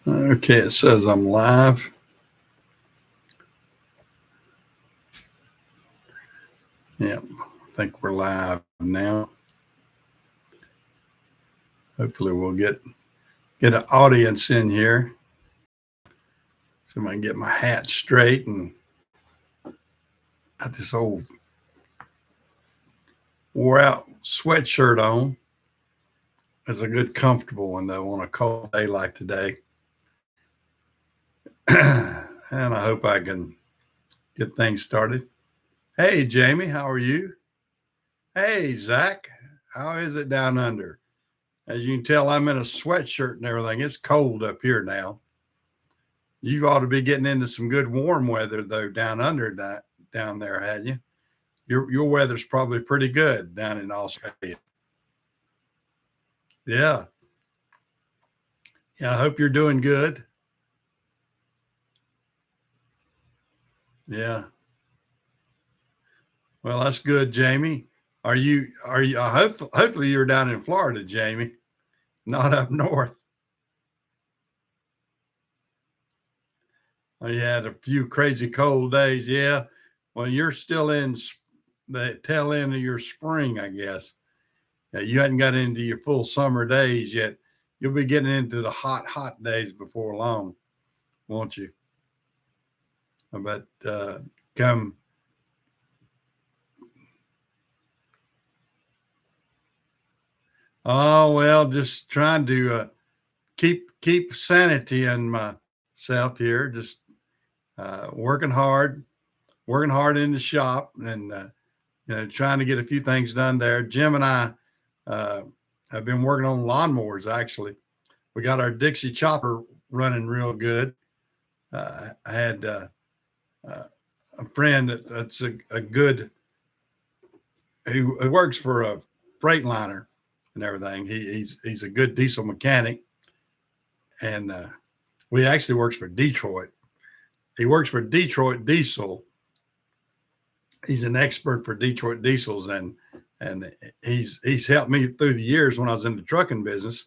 Okay, it says I'm live. Yep, I think we're live now. Hopefully we'll get an audience in here. So I can get my hat straight and got this old wore out sweatshirt on. It's a good comfortable one though on a cold day like today. And I hope I can get things started. Hey Jamie, how are you? Hey Zach, how is it down under? As you can tell, I'm in a sweatshirt and everything. It's cold up here now. You ought to be getting into some good warm weather though down under that down there, hadn't you? Your weather's probably pretty good down in Australia. Yeah. Yeah, I hope you're doing good. Yeah. Well, that's good, Jamie. Are you hopefully you're down in Florida, Jamie, not up north. Oh, you had a few crazy cold days. Yeah. Well, you're still in the tail end of your spring, I guess. Yeah, you hadn't got into your full summer days yet. You'll be getting into the hot days before long, won't you? But come. Oh well, just trying to keep sanity in myself here. Just working hard in the shop, and trying to get a few things done there. Jim and I uh, have been working on lawnmowers. Actually, we got our Dixie chopper running real good. I had uh, a friend that's a good who works for a Freightliner and everything. He's a good diesel mechanic, and we actually works for Detroit. He works for Detroit Diesel. He's an expert for Detroit Diesels, and he's helped me through the years when I was in the trucking business.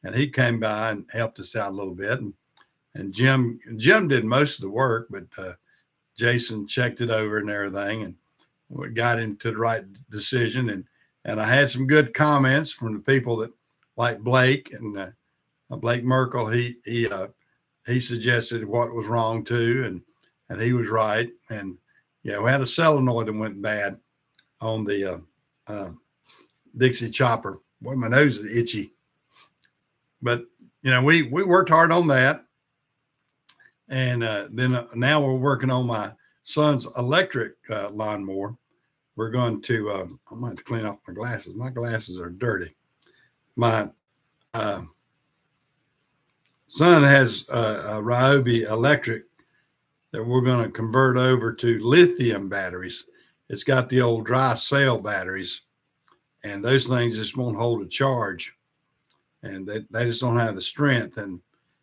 And he came by and helped us out a little bit. And Jim did most of the work, but Jason checked it over and everything, and we got into the right decision. And I had some good comments from the people that like Blake and Blake Merkel. He suggested what was wrong too, and he was right. And yeah, we had a solenoid that went bad on the Dixie chopper. Boy, my nose is itchy. But we worked hard on that, and then now we're working on my son's electric lawnmower. We're going to. I'm going to clean off my glasses. My glasses are dirty. My uh, son has a Ryobi electric that we're going to convert over to lithium batteries. It's got the old dry cell batteries, and those things just won't hold a charge, and they just don't have the strength. And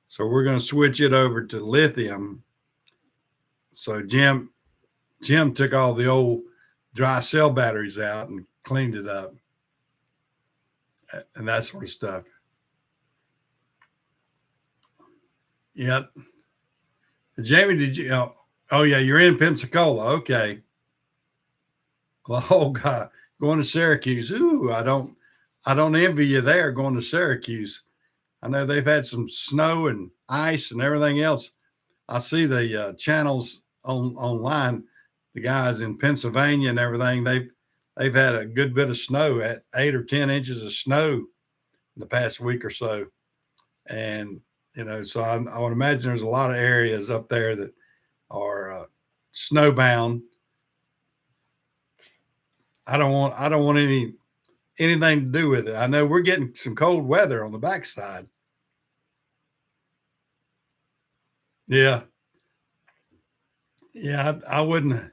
so we're going to switch it over to lithium. So Jim took all the old dry cell batteries out and cleaned it up and that sort of stuff. Yep. Jamie, did you? Oh yeah, you're in Pensacola. Okay. Well, oh God, going to Syracuse. Ooh, I don't envy you there going to Syracuse. I know they've had some snow and ice and everything else. I see the channels online. The guys in Pennsylvania and everything, they've had a good bit of snow, at 8 or 10 inches of snow in the past week or so. And so I would imagine there's a lot of areas up there that are snowbound. I don't want anything to do with it. I know we're getting some cold weather on the backside. Yeah, yeah, I wouldn't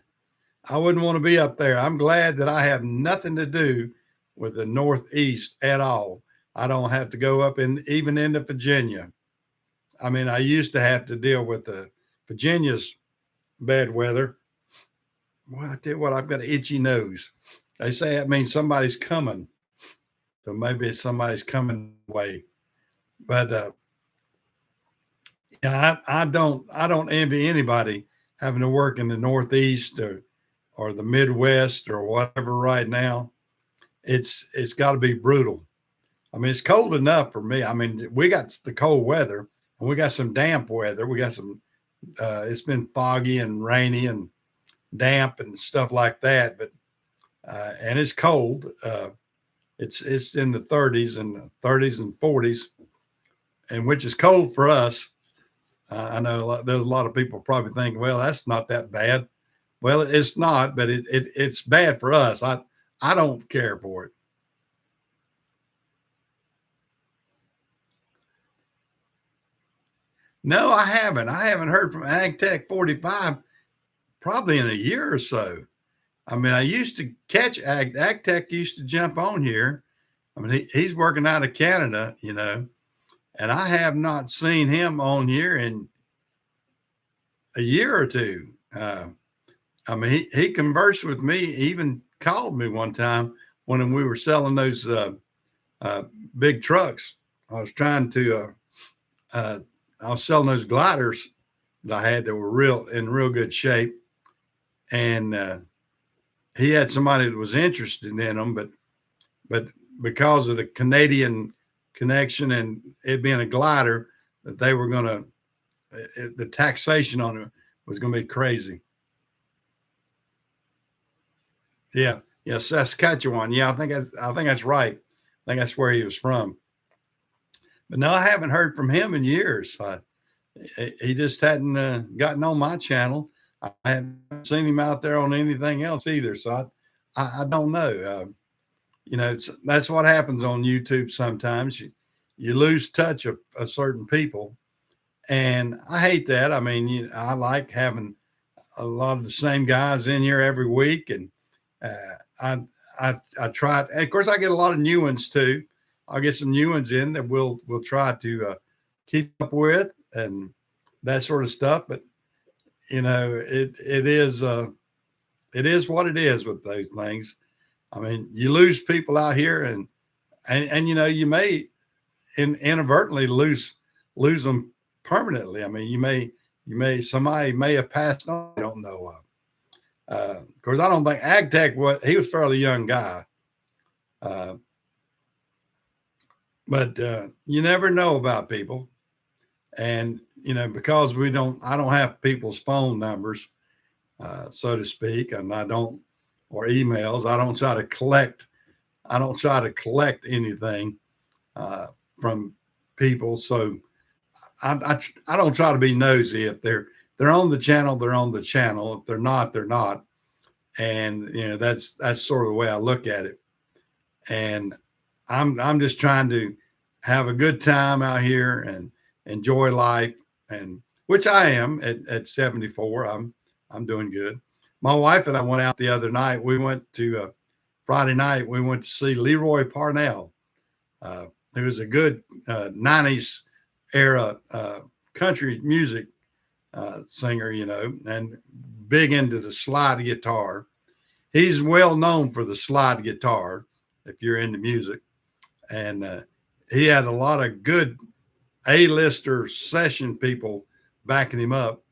want to be up there. I'm glad that I have nothing to do with the Northeast at all. I don't have to go up even into Virginia. I mean, I used to have to deal with the Virginia's bad weather. Well, I tell you what, I've got an itchy nose. They say that means somebody's coming. So maybe somebody's coming away. But yeah, I don't envy anybody having to work in the Northeast or the Midwest or whatever right now. It's got to be brutal. I mean, it's cold enough for me. I mean, we got the cold weather and we got some damp weather. We got some. It's been foggy and rainy and damp and stuff like that. But and it's cold. It's in the 30s and 30s and 40s, and which is cold for us. I know there's a lot of people probably think, well, that's not that bad. Well, it's not, but it's bad for us. I don't care for it. No, I haven't. I haven't heard from AgTech 45 probably in a year or so. I mean, I used to catch AgTech used to jump on here. I mean, he's working out of Canada, you know, and I have not seen him on here in a year or two. I mean, he conversed with me, even called me one time when we were selling those uh, big trucks. I was trying to, I was selling those gliders that I had that were real good shape. And he had somebody that was interested in them, but because of the Canadian connection and it being a glider, that they were going to, the taxation on it was going to be crazy. Yeah, yeah, Saskatchewan. Yeah, I think that's right. I think that's where he was from. But no, I haven't heard from him in years. He just hadn't gotten on my channel. I haven't seen him out there on anything else either. So I don't know. You know, that's what happens on YouTube sometimes. You lose touch of certain people, and I hate that. I mean, I like having a lot of the same guys in here every week, and uh, I try. And of course, I get a lot of new ones too. I'll get some new ones in that we'll try to keep up with and that sort of stuff. But you know, it is what it is with those things. I mean, you lose people out here, and you know, you may inadvertently lose them permanently. I mean, somebody may have passed on. I don't know. Of course, I don't think AgTech he was a fairly young guy. Uh, but you never know about people. And, you know, because I don't have people's phone numbers, so to speak, and or emails, I don't try to collect anything from people. So I don't try to be nosy. If they're on the channel, they're on the channel. If they're not, they're not. And, you know, that's sort of the way I look at it. And I'm just trying to have a good time out here and enjoy life, and which I am at 74. I'm doing good. My wife and I went out the other night. We went to Friday night. We went to see Leroy Parnell, who was a good 90s era country music singer, you know, and big into the slide guitar. He's well known for the slide guitar if you're into music. And he had a lot of good A-lister session people backing him up.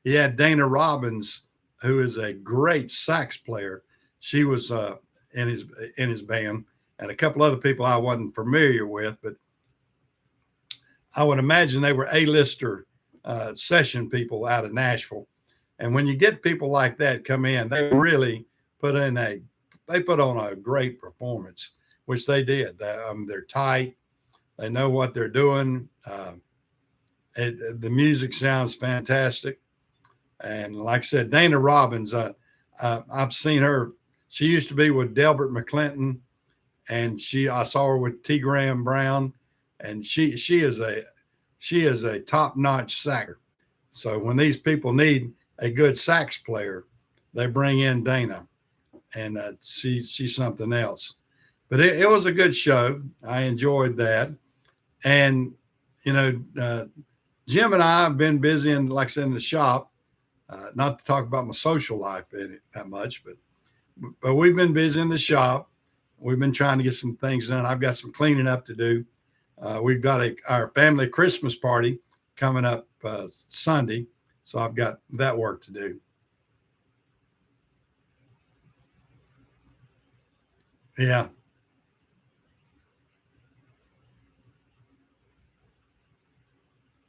He had Dana Robbins, who is a great sax player. She was in his band, and a couple other people I wasn't familiar with, but I would imagine they were A-lister session people out of Nashville. And when you get people like that come in, they really put on a great performance, which they did. They're tight. They know what they're doing. The music sounds fantastic. And like I said, Dana Robbins, I've seen her. She used to be with Delbert McClinton, and I saw her with T. Graham Brown, and she is a top-notch saxer. So when these people need a good sax player, they bring in Dana, and she's something else. But it was a good show. I enjoyed that. And, you know, Jim and I have been busy like I said, in the shop, not to talk about my social life that much, but we've been busy in the shop. We've been trying to get some things done. I've got some cleaning up to do We've got our family Christmas party coming up Sunday, so I've got that work to do. Yeah.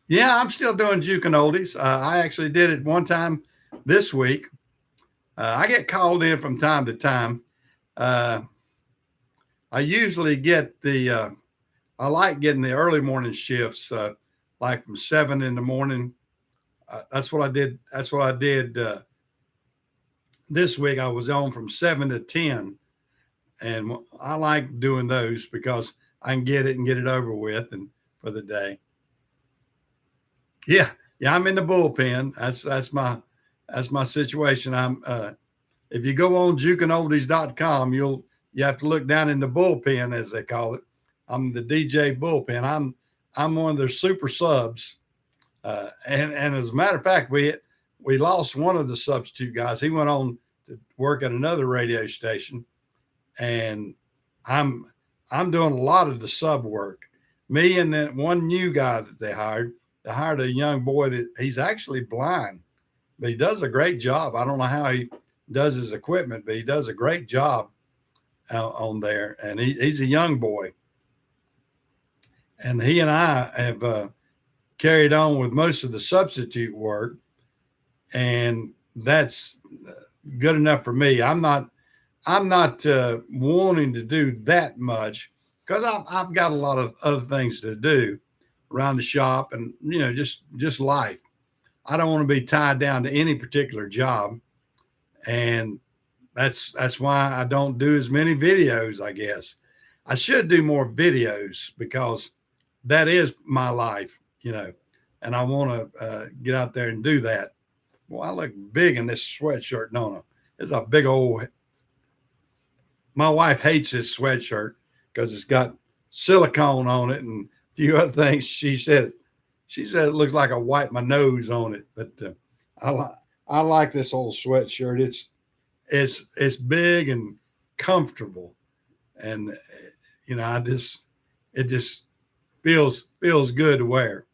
Yeah, I'm still doing Juke and Oldies. I actually did it one time this week. I get called in from time to time. Uh, I usually get I like getting the early morning shifts, like from 7 in the morning. That's what I did. That's what I did this week. I was on from 7 to 10. And I like doing those because I can get it over with and for the day. Yeah. Yeah. I'm in the bullpen. That's my situation. If you go on jukeandoldies.com, you have to look down in the bullpen, as they call it. I'm the DJ bullpen. I'm one of their super subs. And as a matter of fact, we lost one of the substitute guys. He went on to work at another radio station, and I'm doing a lot of the sub work. Me and that one new guy that they hired a young boy that he's actually blind, but he does a great job. I don't know how he does his equipment, but he does a great job on there. And he's a young boy. And he and I have carried on with most of the substitute work. And that's good enough for me. I'm not wanting to do that much because I've got a lot of other things to do around the shop and, just life. I don't want to be tied down to any particular job. And that's why I don't do as many videos, I guess. I should do more videos because that is my life, and I want to get out there and do that. Well, I look big in this sweatshirt, don't I? It's a big old. My wife hates this sweatshirt because it's got silicone on it and a few other things. She said it looks like I wiped my nose on it, but I like this old sweatshirt. It's big and comfortable, and it just feels good to wear.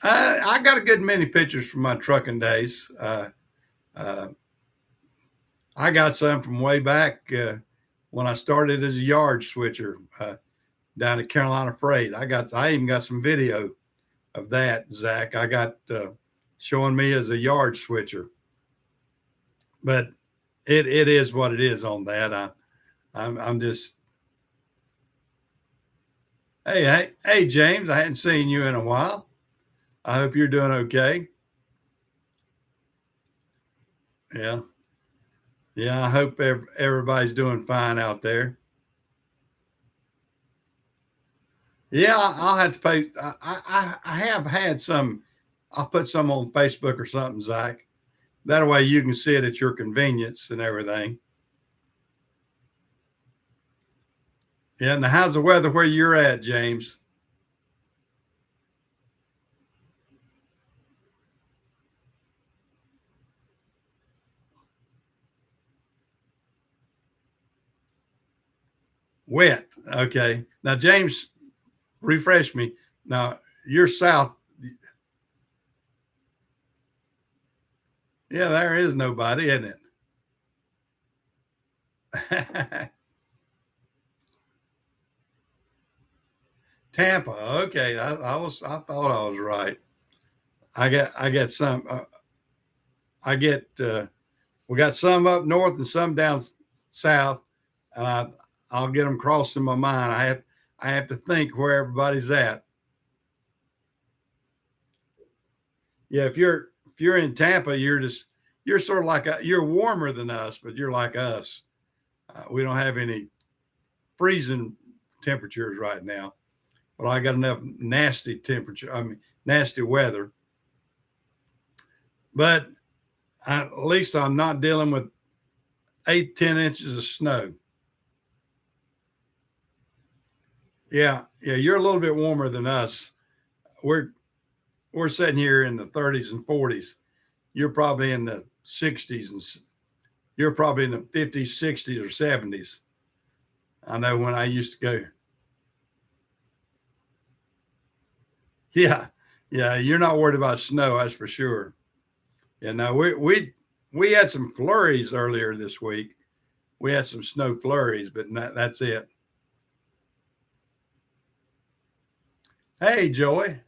I got a good many pictures from my trucking days. I got some from way back when I started as a yard switcher down at Carolina Freight. I even got some video of that, Zach. I got showing me as a yard switcher, but it is what it is on that. I'm just, hey, James, I hadn't seen you in a while. I hope you're doing okay. Yeah. Yeah. I hope everybody's doing fine out there. Yeah. I'll have to pay. I have had some, I'll put some on Facebook or something, Zach. That way you can see it at your convenience and everything. Yeah. Now, how's the weather where you're at, James? Wet. Okay. Now, James, refresh me. Now, you're south. Yeah, there is nobody, isn't it? Tampa. Okay. I thought I was right. I get some, I get, we got some up north and some down south, and I'll get them crossed in my mind. I have to think where everybody's at. Yeah, if you're in Tampa, you're sort of like you're warmer than us, but you're like us. We don't have any freezing temperatures right now, but I got enough nasty temperature. I mean, nasty weather. But at least I'm not dealing with 8-10 inches of snow. Yeah, yeah, you're a little bit warmer than us. We're we're sitting here in the 30s and 40s. You're probably in the 60s and you're probably in the 50s, 60s, or 70s. I know when I used to go. Yeah, yeah, you're not worried about snow, that's for sure. Yeah, no, we had some flurries earlier this week. We had some snow flurries, but that's it. Hey, Joey.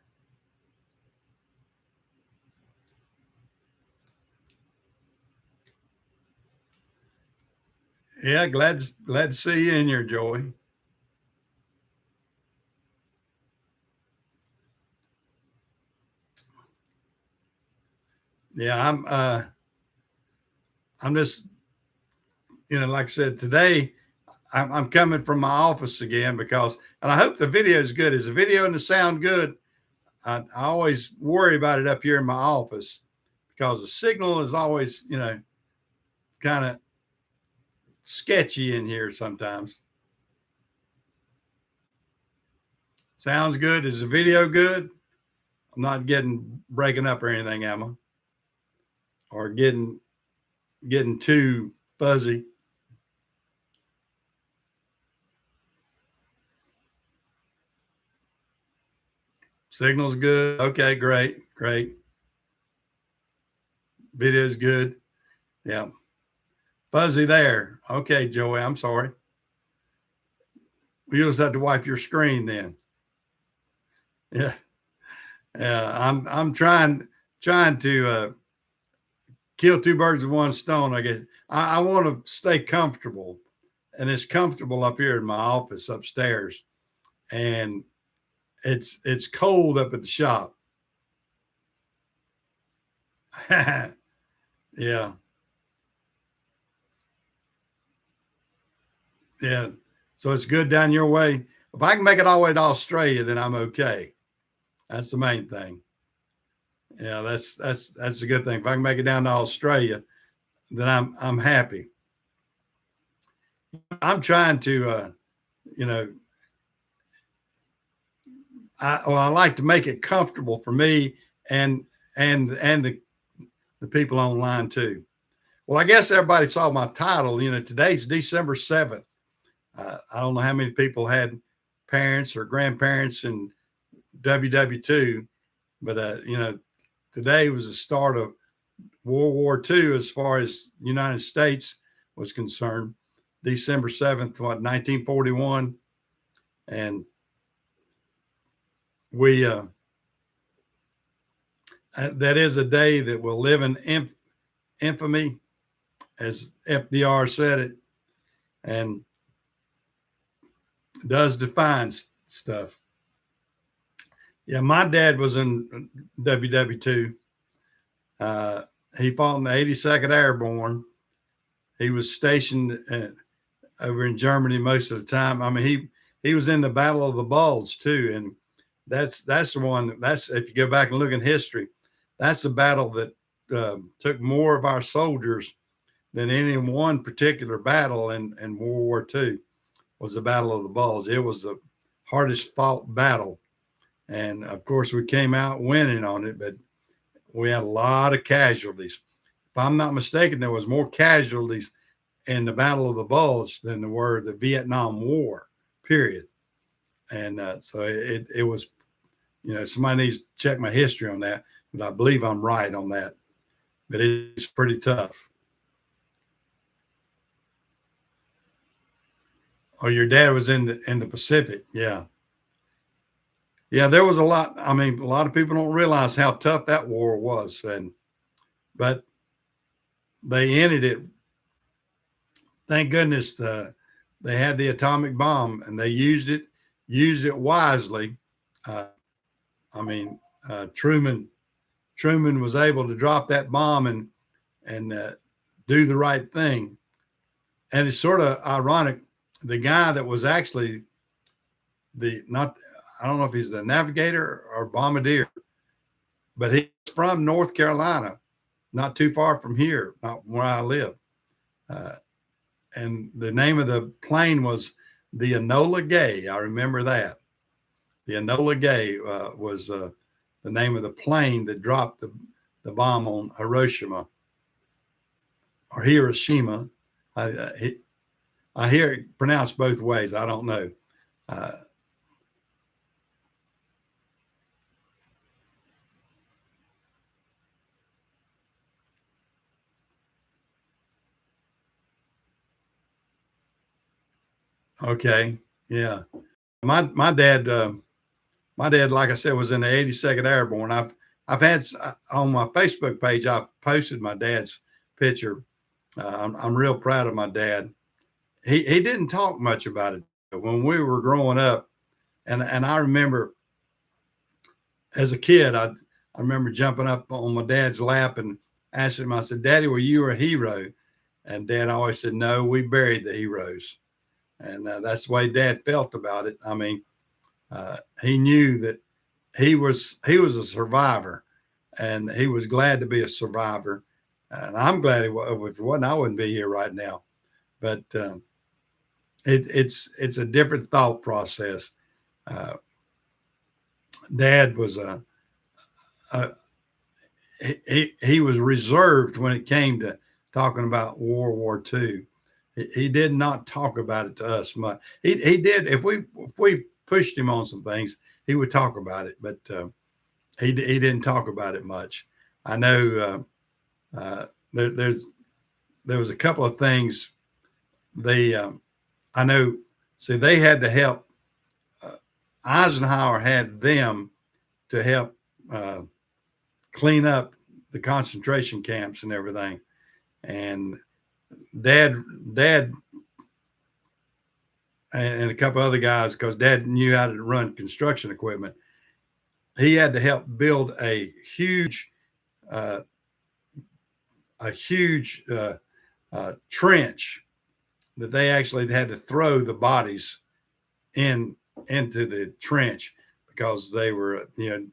Yeah, glad to see you in here, Joey. Yeah, I'm just, like I said, today I'm coming from my office again because, and I hope the video is good. Is the video and the sound good? I always worry about it up here in my office because the signal is always, kind of sketchy in here sometimes. Sounds good. Is the video good? I'm not getting breaking up or anything, am I? Or getting too fuzzy. Signal's good. Okay, great. Video's good. Yeah. Fuzzy there. Okay, Joey, I'm sorry. You just have to wipe your screen then. Yeah. Yeah. I'm trying to kill two birds with one stone, I guess. I want to stay comfortable. And it's comfortable up here in my office upstairs. And it's cold up at the shop. Yeah. Yeah. So it's good down your way. If I can make it all the way to Australia, then I'm okay. That's the main thing. Yeah, that's a good thing. If I can make it down to Australia, then I'm happy. I'm trying to you know, I like to make it comfortable for me and the people online too. Well, I guess everybody saw my title. Today's December 7th. I don't know how many people had parents or grandparents in WW2, but today was the start of World War II as far as United States was concerned. December 7th, 1941, and we that is a day that will live in infamy, as FDR said it, and does define stuff. Yeah, my dad was in WW2. He fought in the 82nd Airborne. He was stationed over in Germany most of the time. I mean, he was in the Battle of the Bulge too, and that's the one. That's, if you go back and look in history, that's the battle that took more of our soldiers than any one particular battle in World War II. Was the Battle of the Bulge. It was the hardest fought battle, and of course we came out winning on it, but we had a lot of casualties. If I'm not mistaken, there was more casualties in the Battle of the Bulge than there were the Vietnam War, period. And so it was, somebody needs to check my history on that, but I believe I'm right on that. But it's pretty tough. Oh, your dad was in the Pacific, yeah. Yeah, there was a lot. I mean, a lot of people don't realize how tough that war was, but they ended it. Thank goodness they had the atomic bomb and they used it wisely. Uh, I mean, Truman was able to drop that bomb and do the right thing. And it's sort of ironic. The guy that was actually I don't know if he's the navigator or bombardier, but he's from North Carolina, not too far from here, not where I live. And the name of the plane was the Enola Gay. I remember that. The Enola Gay was the name of the plane that dropped the bomb on Hiroshima or Hiroshima. I hear it pronounced both ways. I don't know. Uh, okay, yeah. My dad, like I said, was in the 82nd Airborne. I've had on my Facebook page. I've posted my dad's picture. I'm real proud of my dad. He didn't talk much about it when we were growing up, and I remember as a kid, I remember jumping up on my dad's lap and asking him. I said, "Daddy, were you a hero?" And Dad always said, "No, we buried the heroes." And that's the way Dad felt about it. I mean, he knew that he was a survivor, and he was glad to be a survivor. And I'm glad if it wasn't, I wouldn't be here right now. But it's a different thought process. Uh, Dad was a he was reserved when it came to talking about World War II. He did not talk about it to us much. He did if we pushed him on some things, he would talk about it, but he didn't talk about it much. I know there was a couple of things they I know. See, they had to help. Eisenhower had them to help clean up the concentration camps and everything. And Dad, and a couple other guys, because Dad knew how to run construction equipment. He had to help build uh, a huge trench that they actually had to throw the bodies into the trench because they were, the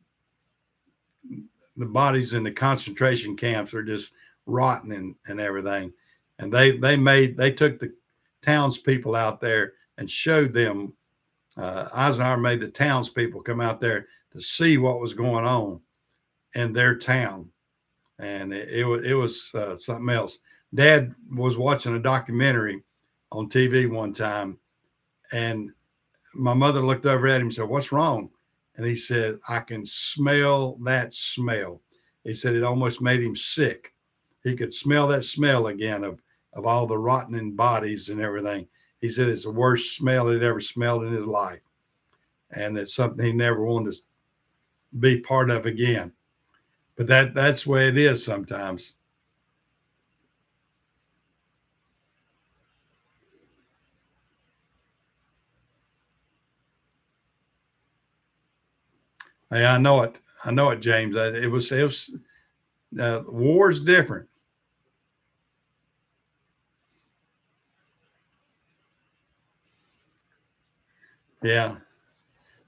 bodies in the concentration camps are just rotten and everything. And they took the townspeople out there and showed them. Eisenhower made the townspeople come out there to see what was going on in their town, and it was something else. Dad was watching a documentary on TV one time, and my mother looked over at him and said, "What's wrong?" And he said, "I can smell that smell." He said it almost made him sick. He could smell that smell again of all the rotting bodies and everything. He said it's the worst smell he'd ever smelled in his life. And it's something he never wanted to be part of again. But that's the way it is sometimes. Hey, I know it. I know it, James. It was war's different. Yeah.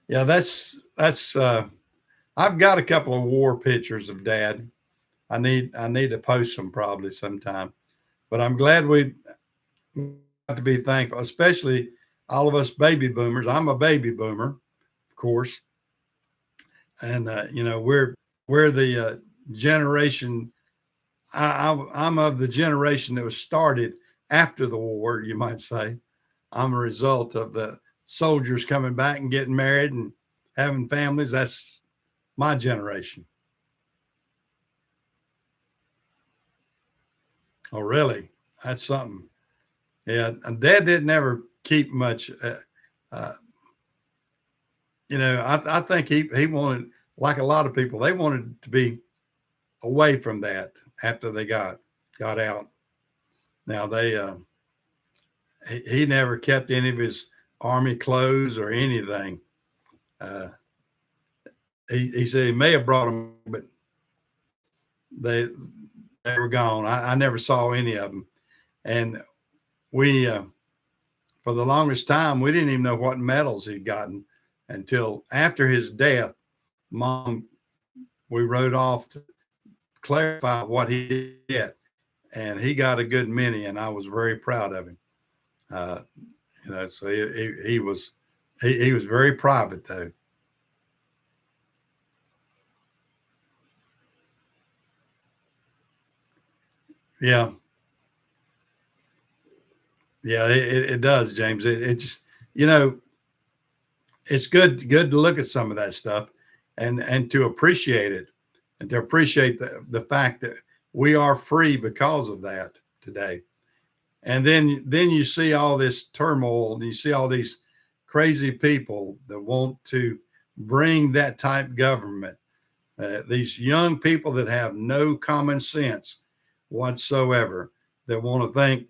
Yeah. That's I've got a couple of war pictures of Dad. I need to post them probably sometime. But I'm glad we got to be thankful, especially all of us baby boomers. I'm a baby boomer, of course, and we're the generation. I'm of the generation that was started after the war, you might say. I'm a result of the soldiers coming back and getting married and having families. That's my generation. Oh, really? That's something. Yeah, and Dad didn't ever keep much. Uh, I think he wanted, like a lot of people, they wanted to be away from that after they got out. Now he never kept any of his army clothes or anything. Uh, he said he may have brought them, but they they were gone. I never saw any of them, and we for the longest time we didn't even know what medals he'd gotten until after his death. Mom, we wrote off to clarify what he did, and he got a good many, and I was very proud of him. Uh, so he was very private though. Yeah, Yeah, it does, James. It just, you know, it's good to look at some of that stuff and to appreciate it and to appreciate the fact that we are free because of that today. And then you see all this turmoil and you see all these crazy people that want to bring that type government, these young people that have no common sense whatsoever, that want to think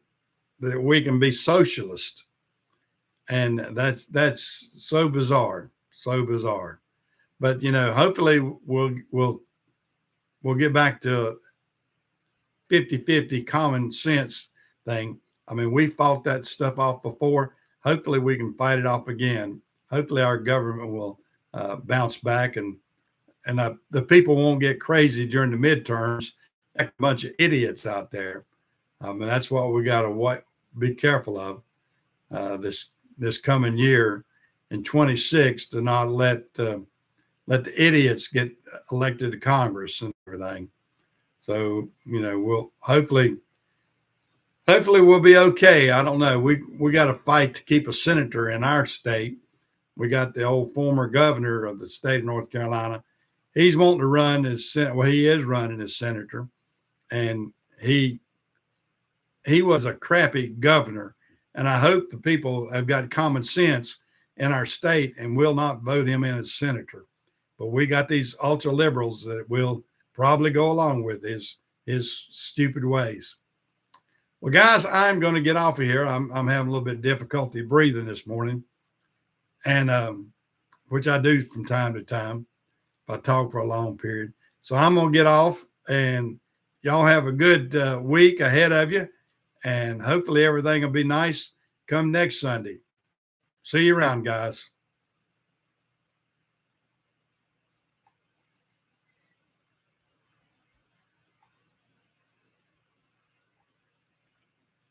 that we can be socialist. And that's so bizarre, so bizarre. But you know, hopefully we'll get back to 50-50 common sense thing. I mean, we fought that stuff off before. Hopefully we can fight it off again. Hopefully our government will bounce back, and the people won't get crazy during the midterms like a bunch of idiots out there. And that's what we got to be careful of this coming year in 26, to not let the idiots get elected to Congress and everything. So you know, we'll hopefully we'll be okay. I don't know. We got to fight to keep a senator in our state. We got the old former governor of the state of North Carolina. He's wanting to run as well. He is running as senator, and he was a crappy governor. And I hope the people have got common sense in our state and will not vote him in as senator. But we got these ultra liberals that will probably go along with his stupid ways. Well, guys, I'm going to get off of here. I'm having a little bit of difficulty breathing this morning, and which I do from time to time if I talk for a long period. So I'm going to get off, and y'all have a good week ahead of you, and hopefully everything will be nice come next Sunday. See you around, guys.